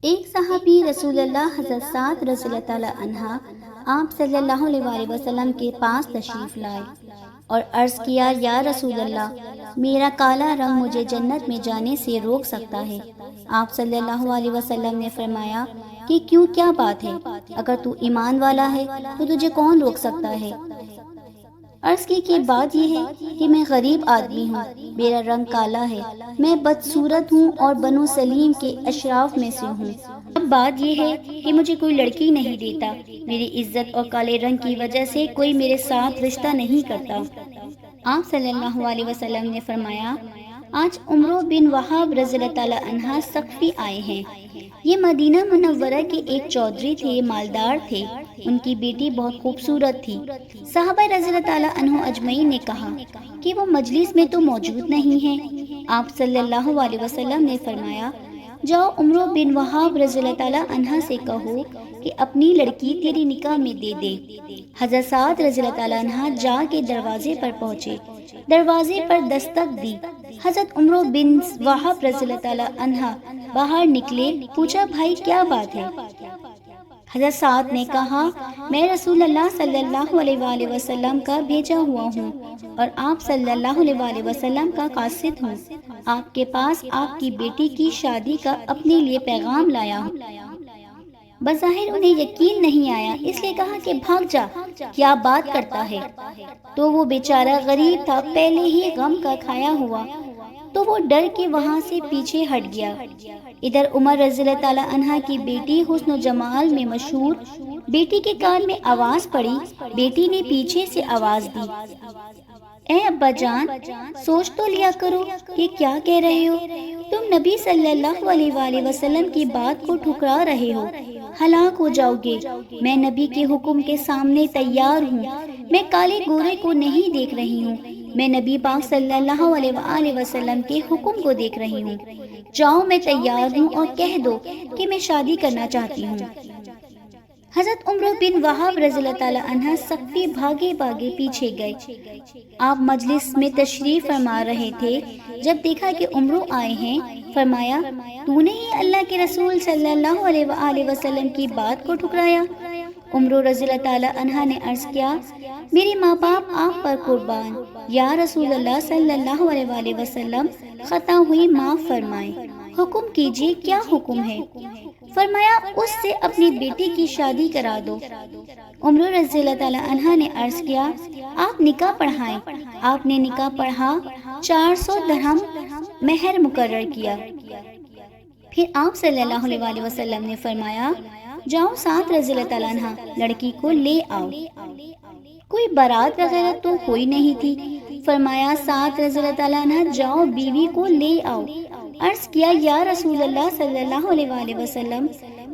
ایک صحابی رسول اللہ حضرت سعد رضی اللہ تعالی عنہ آپ صلی اللہ علیہ وآلہ وسلم کے پاس تشریف لائے اور عرض کیا، یا رسول اللہ، میرا کالا رنگ مجھے جنت میں جانے سے روک سکتا ہے۔ آپ صلی اللہ علیہ وسلم نے فرمایا کہ کیوں، کیا بات ہے؟ اگر تو ایمان والا ہے تو تجھے کون روک سکتا ہے؟ عرض کی کہ بات یہ ہے کہ میں غریب آدمی ہوں، میرا رنگ کالا ہے، میں بدصورت ہوں اور بنو سلیم کے اشراف میں سے ہوں۔ اب بات یہ ہے کہ مجھے کوئی لڑکی نہیں دیتا، میری عزت اور کالے رنگ کی وجہ سے کوئی میرے ساتھ رشتہ نہیں کرتا۔ آپ صلی اللہ علیہ وسلم نے فرمایا، آج عمرو بن وہاب رضی اللہ تعالی عنہ ثقفی آئے ہیں۔ یہ مدینہ منورہ کے ایک چودھری تھے، مالدار تھے، ان کی بیٹی بہت خوبصورت تھی۔ صحابہ رضی اللہ تعالی عنہ اجمعین نے کہا کہ وہ مجلس میں تو موجود نہیں ہیں۔ آپ صلی اللہ علیہ وسلم نے فرمایا، جاؤ عمرو بن وہاب رضی اللہ تعالی عنہ سے کہو کہ اپنی لڑکی تیری نکاح میں دے دے۔ حضرت سعد رضی اللہ تعالی عنہ جا کے دروازے پر پہنچے، دروازے پر دستک دی۔ حضرت عمرو بن وہاب رضی اللہ تعالی عنہ باہر نکلے، پوچھا، بھائی کیا بات ہے؟ حضرت سعد نے کہا، میں رسول اللہ صلی اللہ علیہ وآلہ وسلم کا بھیجا ہوا ہوں اور آپ صلی اللہ علیہ وآلہ وسلم کا قاصد ہوں۔ آپ کے پاس آپ کی بیٹی کی شادی کا اپنے لیے پیغام لایا ہوں۔ بظاہر انہیں یقین نہیں آیا، اس لیے کہا کہ بھاگ جا، کیا بات کرتا ہے؟ تو وہ بیچارہ غریب تھا، پہلے ہی غم کا کھایا ہوا، تو وہ ڈر کے وہاں سے پیچھے ہٹ گیا۔ ادھر عمر رضی اللہ تعالی عنہ کی بیٹی حسن و جمال میں مشہور، بیٹی کے کان میں آواز پڑی، بیٹی نے پیچھے سے آواز دی، اے ابا جان، سوچ تو لیا کرو کہ کیا کہہ رہے ہو، تم نبی صلی اللہ علیہ وآلہ وسلم کی بات کو ٹھکرا رہے ہو، ہلاک ہو جاؤ گے۔ میں نبی کے حکم کے سامنے تیار ہوں، میں کالے گورے کو نہیں دیکھ رہی ہوں، میں نبی پاک صلی اللہ علیہ وآلہ وسلم کے حکم کو دیکھ رہی ہوں۔ جاؤ، میں تیار ہوں اور کہہ دو کہ میں شادی کرنا چاہتی ہوں۔ حضرت عمرو بن وہاب رضی اللہ تعالی عنہ ثقفی بھاگے بھاگے پیچھے گئے۔ آپ مجلس میں تشریف فرما رہے تھے، جب دیکھا کہ عمرو آئے ہیں، فرمایا، تو نے ہی اللہ کے رسول صلی اللہ علیہ وآلہ وسلم کی بات کو ٹھکرایا؟ عمرو رضی اللہ تعالی عنہ نے عرض کیا، میرے ماں باپ آپ پر قربان، یا رسول اللہ صلی اللہ علیہ وآلہ وسلم، خطا ہوئی معاف فرمائیں، حکم کیجیے، کیا حکم ہے؟ فرمایا، اس سے اپنی بیٹی کی شادی کرا دو۔ عمرو رضی اللہ تعالی عنہ نے عرض کیا، آپ نکاح پڑھائیں۔ آپ نے نکاح پڑھا، 400 درہم مہر مقرر کیا۔ پھر آپ صلی اللہ علیہ وآلہ وسلم نے فرمایا، جاؤ سعد رضی اللہ تعالیٰ عنہ لڑکی کو لے آؤ۔ کوئی بارات وغیرہ تو ہوئی نہیں تھی۔ فرمایا، سعد رضی اللہ تعالیٰ عنہ جاؤ بیوی کو لے آؤ۔ عرض کیا، یا رسول اللہ صلی اللہ علیہ وآلہ وسلم،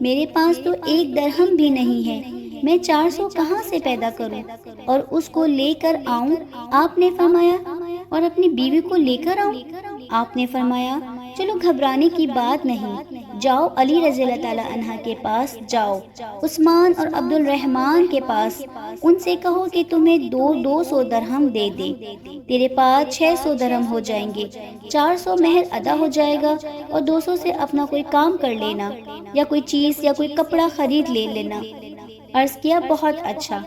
میرے پاس تو 1 درہم بھی نہیں ہے، میں 400 کہاں سے پیدا کروں اور اس کو لے کر آؤں؟ آپ نے فرمایا، اور اپنی بیوی کو لے کر آؤں؟ آپ نے فرمایا، چلو گھبرانے کی بات نہیں، جاؤ علی رضی اللہ تعالیٰ عنہ کے پاس جاؤ، عثمان اور عبد الرحمن کے پاس، ان سے کہو کہ تمہیں 200 درہم دے دے، تیرے پاس 600 درہم ہو جائیں گے، 400 مہر ادا ہو جائے گا اور 200 سے اپنا کوئی کام کر لینا یا کوئی چیز یا کوئی کپڑا خرید لے لینا۔ عرض کیا، بہت اچھا۔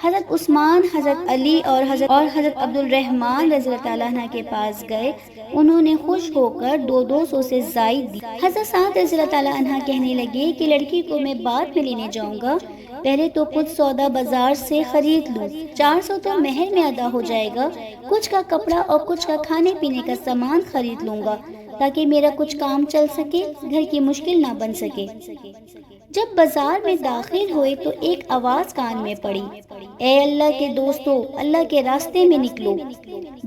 حضرت عثمان، حضرت علی اور حضرت عبد الرحمن رضی اللہ تعالیٰ عنہ کے پاس گئے، انہوں نے خوش ہو کر 200 سے زائد دی۔ حضرت سعد رضی اللہ تعالیٰ عنہ کہنے لگے کہ لڑکی کو میں بعد میں لینے جاؤں گا، پہلے تو کچھ سودا بازار سے خرید لوں، 400 تو مہر میں ادا ہو جائے گا، کچھ کا کپڑا اور کچھ کا کھانے پینے کا سامان خرید لوں گا تاکہ میرا کچھ کام چل سکے، گھر کی مشکل نہ بن سکے۔ جب بازار میں داخل ہوئے تو ایک آواز کان میں پڑی، اے اللہ کے دوستو، اللہ کے راستے میں نکلو۔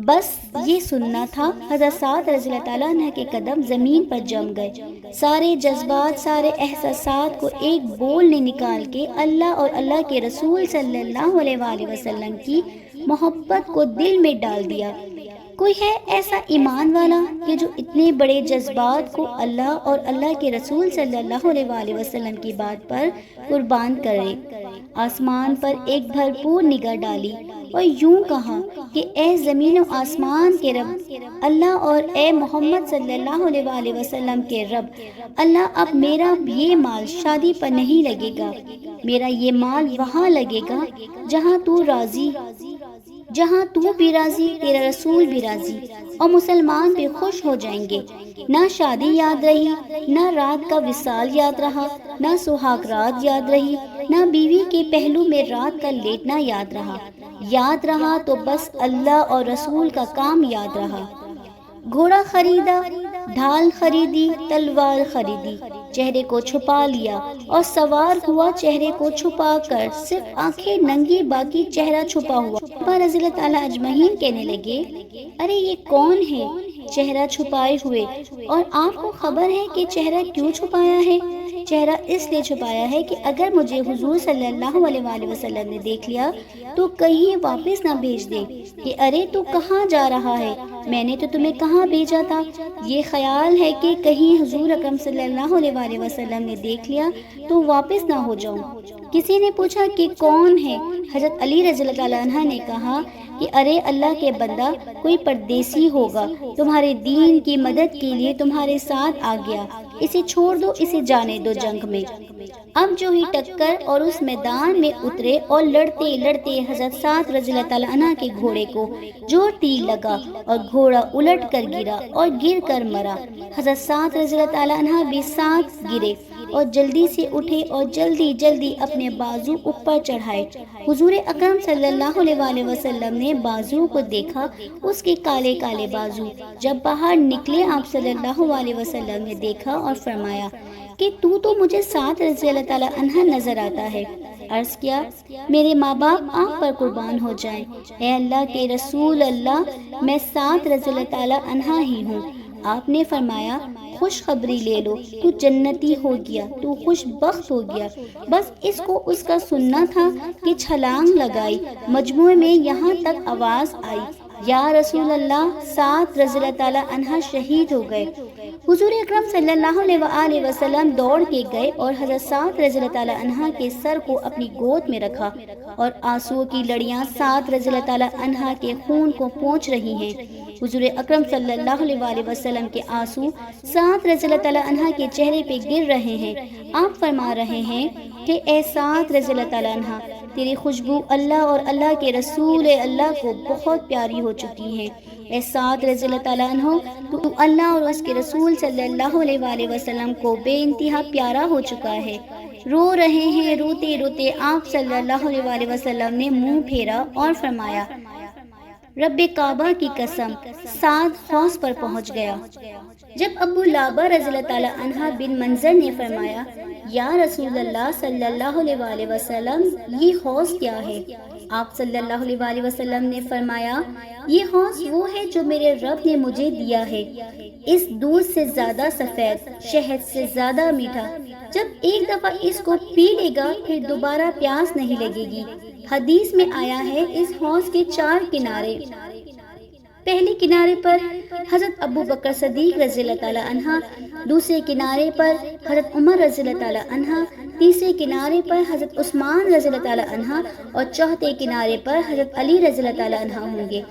بس یہ سننا تھا، حضرت سعد رضی اللہ تعالیٰ عنہ کے قدم زمین پر جم گئے، سارے جذبات، سارے احساسات کو ایک بول نے نکال کے اللہ اور اللہ کے رسول صلی اللہ علیہ وآلہ وسلم کی محبت کو دل میں ڈال دیا۔ کوئی ہے ایسا ایمان والا کہ جو اتنے بڑے جذبات کو اللہ اور اللہ کے رسول صلی اللہ علیہ وآلہ وسلم کی بات پر قربان کرے؟ آسمان پر ایک بھرپور نگاہ ڈالی، اور یوں کہا کہ اے زمین و آسمان کے رب اللہ اور اے محمد صلی اللہ علیہ وآلہ وسلم کے رب اللہ، اب میرا یہ مال شادی پر نہیں لگے گا، میرا یہ مال وہاں لگے گا جہاں تو راضی، جہاں تو بھی راضی، تیرا رسول بھی راضی، اور مسلمان بھی خوش ہو جائیں گے۔ نہ شادی یاد رہی، نہ رات کا وصال یاد رہا، نہ سہاگ رات یاد رہی، نہ بیوی کے پہلو میں رات کا لیٹنا یاد رہا۔ یاد رہا تو بس اللہ اور رسول کا کام یاد رہا۔ گھوڑا خریدا، ڈھال خریدی، تلوار خریدی، چہرے کو چھپا لیا اور سوار ہوا چہرے کو چھپا کر، صرف آنکھیں ننگی باقی چہرہ چھپا ہوا۔ رضی اللہ تعالیٰ اجمعین کہنے لگے، ارے یہ کون ہے چہرہ چھپائے ہوئے، اور آپ کو خبر ہے کہ چہرہ کیوں چھپایا ہے؟ چہرہ اس لیے چھپایا ہے کہ اگر مجھے حضور صلی اللہ علیہ وآلہ وسلم نے دیکھ لیا تو کہیں واپس نہ بھیج دے کہ ارے تو کہاں جا رہا ہے، میں نے تو تمہیں کہاں بھیجا تھا۔ یہ خیال ہے کہ کہیں حضور اکرم صلی اللہ علیہ وآلہ وسلم نے دیکھ لیا تو واپس نہ ہو جاؤں۔ کسی نے پوچھا کہ کون ہے؟ حضرت علی رضی اللہ تعالیٰ عنہ نے کہا کہ ارے اللہ کے بندہ، کوئی پردیسی ہوگا، تمہارے دین کی مدد کے لیے تمہارے ساتھ آ گیا، اسے چھوڑ دو، اسے جانے دو جنگ میں۔ اب جو ہی ٹکر اور اس میدان میں اترے اور لڑتے لڑتے حضرت سعد رضی اللہ تعالیٰ عنہ کے گھوڑے کو جو تیر لگا اور گھوڑا الٹ کر گرا اور گر کر مرا۔ حضرت سعد رضی اللہ تعالیٰ عنہ بھی ساتھ گرے اور جلدی سے اٹھے اور جلدی جلدی اپنے بازو اوپر چڑھائے۔ حضور اکرم صلی اللہ علیہ وآلہ وسلم نے بازو کو دیکھا، اس کے کالے کالے بازو۔ جب باہر نکلے آپ صلی اللہ علیہ وسلم نے دیکھا اور فرمایا کہ تو مجھے سعد رضی اللہ تعالیٰ عنہ نظر آتا ہے۔ عرض کیا، میرے ماں باپ آپ پر قربان ہو جائیں، اے اللہ کے رسول اللہ، میں سعد رضی اللہ تعالیٰ عنہ ہی ہوں۔ آپ نے فرمایا، خوشخبری لے لو، تو جنتی ہو گیا، تو خوش بخت ہو گیا۔ بس اس کو اس کا سننا تھا کہ چھلانگ لگائی۔ مجموعے میں یہاں تک آواز آئی، یا رسول اللہ، سعد رضی اللہ تعالیٰ عنہ شہید ہو گئے۔ حضور اکرم صلی اللہ علیہ وآلہ وسلم دوڑ کے گئے اور حضرت سعد رضی اللہ تعالیٰ عنہ کے سر کو اپنی گود میں رکھا، اور آنسو کی لڑیاں سعد رضی اللہ تعالیٰ عنہ کے خون کو پونچھ رہی ہیں۔ حضور اکرم صلی اللہ علیہ وآلہ وسلم کے آنسو سعد رضی اللہ تعالیٰ عنہ کے چہرے پہ گر رہے ہیں۔ آپ فرما رہے ہیں کہ اے سعد رضی اللہ تعالیٰ عنہ، تیری خوشبو اللہ اور اللہ کے رسول اللہ کو بہت پیاری ہو چکی ہے۔ اے سعد رضی اللہ تعالیٰ عنہ، تو اللہ اور اس کے رسول صلی اللہ علیہ وآلہ وسلم کو بے انتہا پیارا ہو چکا ہے۔ رو رہے ہیں۔ روتے روتے آپ صلی اللہ علیہ وآلہ وسلم نے منہ پھیرا اور فرمایا، رب کعبہ کی قسم، سعد حوض پر پہنچ گیا۔ جب ابو لابہ رضی اللہ تعالیٰ عنہ بن منظر نے فرمایا، یا رسول اللہ صلی اللہ علیہ وآلہ وسلم، یہ حوض کیا ہے؟ آپ صلی اللہ علیہ وآلہ وسلم نے فرمایا، یہ حوض وہ ہے جو میرے رب نے مجھے دیا ہے، اس دودھ سے زیادہ سفید، شہد سے زیادہ میٹھا۔ جب ایک دفعہ اس کو پی لے گا پھر دوبارہ پیاس نہیں لگے گی۔ حدیث میں آیا ہے، اس حوض کے 4 کنارے، پہلے کنارے پر حضرت ابو بکر صدیق رضی اللہ تعالیٰ عنہ، دوسرے کنارے پر حضرت عمر رضی اللہ تعالیٰ عنہ، تیسرے کنارے پر حضرت عثمان رضی اللہ تعالیٰ عنہ، اور چوتھے کنارے پر حضرت علی رضی اللہ تعالیٰ عنہ ہوں گے۔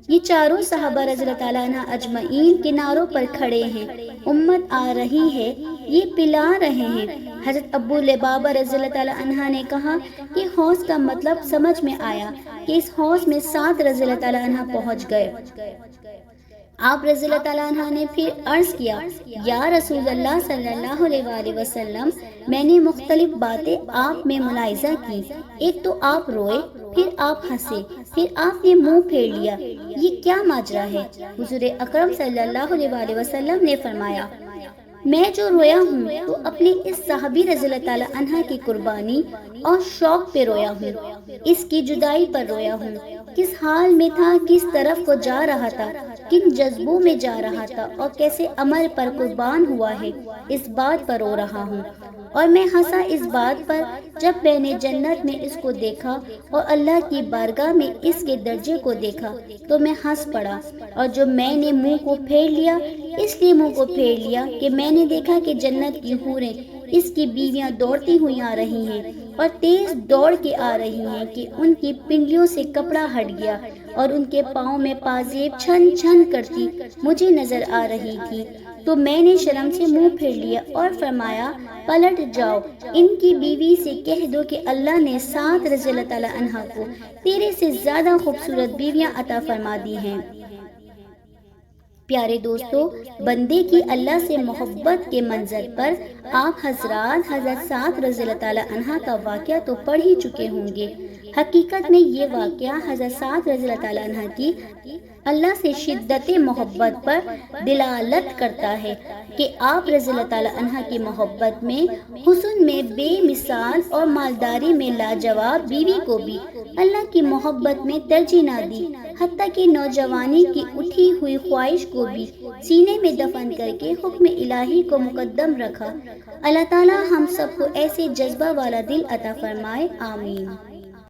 یہ چاروں صحابہ رضی اللہ تعالیٰ عنہ اجمعین کناروں پر کھڑے ہیں، امت آ رہی ہے، یہ پلا رہے ہیں۔ حضرت ابو لبابہ رضی اللہ تعالیٰ عنہ نے کہا کہ حوض کا مطلب سمجھ میں آیا کہ اس حوض میں سعد رضی اللہ تعالیٰ عنہ پہنچ گئے۔ آپ رضی اللہ تعالیٰ عنہ نے پھر عرض کیا، یا رسول اللہ صلی اللہ علیہ وآلہ وسلم، میں نے مختلف باتیں آپ میں ملاحظہ کی، ایک تو آپ روئے، پھر آپ ہنسے، پھر آپ نے منہ پھیر لیا، یہ کیا ماجرا ہے؟ حضور اکرم صلی اللہ علیہ وآلہ وسلم نے فرمایا، میں جو رویا ہوں تو اپنے اس صحابی رضی اللہ تعالیٰ عنہ کی قربانی اور شوق پہ رویا ہوں، اس کی جدائی پر رویا ہوں، کس حال میں تھا، کس طرف کو جا رہا تھا، کن جذبوں میں جا رہا تھا، اور کیسے عمل پر قربان ہوا ہے، اس بات پر رو رہا ہوں۔ اور میں ہنسا اس بات پر جب میں نے جنت میں اس کو دیکھا اور اللہ کی بارگاہ میں اس کے درجے کو دیکھا تو میں ہنس پڑا، اور جو میں نے منہ کو پھیر لیا اس لیے منہ کو پھیر لیا کہ میں نے دیکھا کہ جنت کی حوریں اس کی بیویاں دوڑتی ہوئی آ رہی ہیں اور تیز دوڑ کے آ رہی ہیں کہ ان کی پنڈلیوں سے کپڑا ہٹ گیا اور ان کے پاؤں میں پازیب چھن چھن کرتی مجھے نظر آ رہی تھی۔ تو میں نے شرم سے منہ پھیر لیا اور فرمایا پلٹ جاؤ، ان کی بیوی سے کہہ دو کہ اللہ نے سعد رضی اللہ تعالی عنہ کو تیرے سے زیادہ خوبصورت بیویاں عطا فرما دی ہیں۔ پیارے دوستو، بندے کی اللہ سے محبت کے منظر پر آپ حضرات حضرت سعد رضی اللہ تعالی عنہ کا واقعہ تو پڑھ ہی چکے ہوں گے۔ حقیقت میں یہ واقعہ حضرت سعد رضی اللہ تعالی عنہ کی اللہ سے شدت محبت پر دلالت کرتا ہے کہ آپ رضی اللہ تعالی عنہ کی محبت میں، حسن میں بے مثال اور مالداری میں لاجواب بیوی کو بھی اللہ کی محبت میں ترجیح نہ دی، حتیٰ کہ نوجوانی کی اٹھی ہوئی خواہش کو بھی سینے میں دفن کر کے حکم الہی کو مقدم رکھا۔ اللہ تعالی ہم سب کو ایسے جذبہ والا دل عطا فرمائے، آمین۔